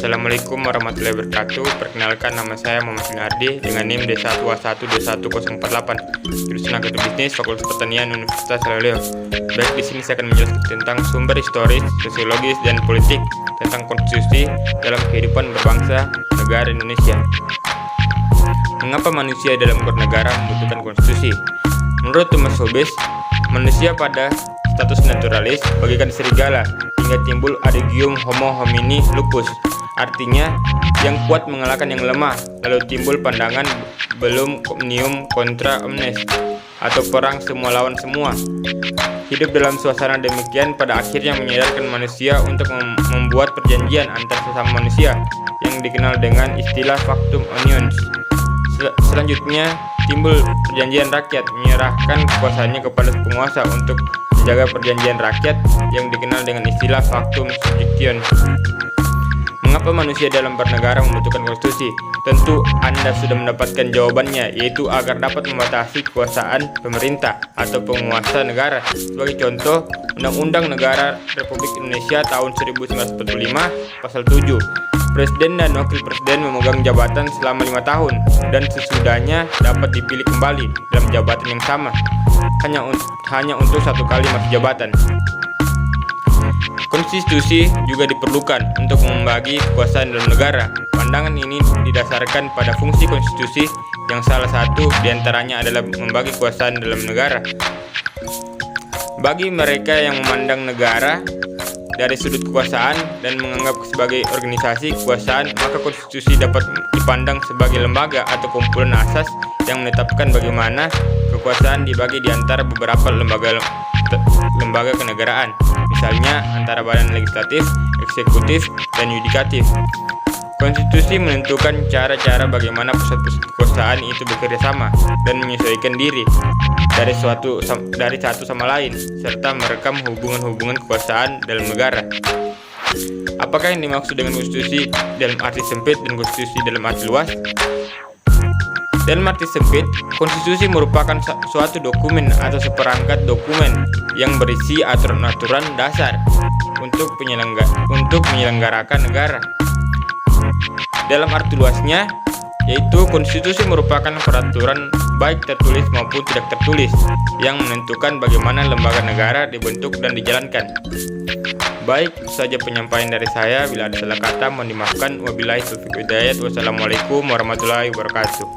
Assalamualaikum warahmatullahi wabarakatuh. Perkenalkan, nama saya Muhammad Sunardi dengan NIM D1A1211048, jurusan Agribisnis Fakultas Pertanian Universitas Salatiga. Baik, di sini saya akan menjelaskan tentang sumber historis, sosiologis, dan politik tentang konstitusi dalam kehidupan berbangsa negara Indonesia. Mengapa manusia dalam bernegara membutuhkan konstitusi? Menurut Thomas Hobbes, manusia pada status naturalis bagaikan serigala hingga timbul adagium homo homini lupus, artinya yang kuat mengalahkan yang lemah, lalu timbul pandangan belum omnium contra omnes, atau perang semua lawan semua. Hidup dalam suasana demikian pada akhirnya menyadarkan manusia untuk membuat perjanjian antar sesama manusia yang dikenal dengan istilah factum unions. Selanjutnya timbul perjanjian rakyat, menyerahkan kekuasaannya kepada penguasa untuk menjaga perjanjian rakyat yang dikenal dengan istilah factum subjectionis. Mengapa manusia dalam bernegara membutuhkan konstitusi? Tentu Anda sudah mendapatkan jawabannya, yaitu agar dapat membatasi kekuasaan pemerintah atau penguasa negara. Sebagai contoh, Undang-Undang Negara Republik Indonesia tahun 1945 pasal 7, Presiden dan Wakil Presiden memegang jabatan selama 5 tahun dan sesudahnya dapat dipilih kembali dalam jabatan yang sama hanya untuk 1 kali masa jabatan. Konstitusi juga diperlukan untuk membagi kekuasaan dalam negara. Pandangan ini didasarkan pada fungsi konstitusi yang salah satu diantaranya adalah membagi kekuasaan dalam negara. Bagi mereka yang memandang negara dari sudut kekuasaan dan menganggap sebagai organisasi kekuasaan, maka konstitusi dapat dipandang sebagai lembaga atau kumpulan asas yang menetapkan bagaimana kekuasaan dibagi di antara beberapa lembaga kenegaraan, misalnya antara badan legislatif, eksekutif, dan yudikatif. Konstitusi menentukan cara-cara bagaimana pusat-pusat kekuasaan itu bekerja sama dan menyesuaikan diri dari satu sama lain, serta merekam hubungan-hubungan kekuasaan dalam negara. Apakah yang dimaksud dengan konstitusi dalam arti sempit dan konstitusi dalam arti luas? Dalam arti sempit, konstitusi merupakan suatu dokumen atau seperangkat dokumen yang berisi aturan-aturan dasar untuk menyelenggarakan negara. Dalam arti luasnya, yaitu konstitusi merupakan peraturan baik tertulis maupun tidak tertulis yang menentukan bagaimana lembaga negara dibentuk dan dijalankan. Baik, itu saja penyampaian dari saya. Bila ada salah kata mohon dimaafkan. Wabillahi taufiq wal hidayah. Wassalamualaikum warahmatullahi wabarakatuh.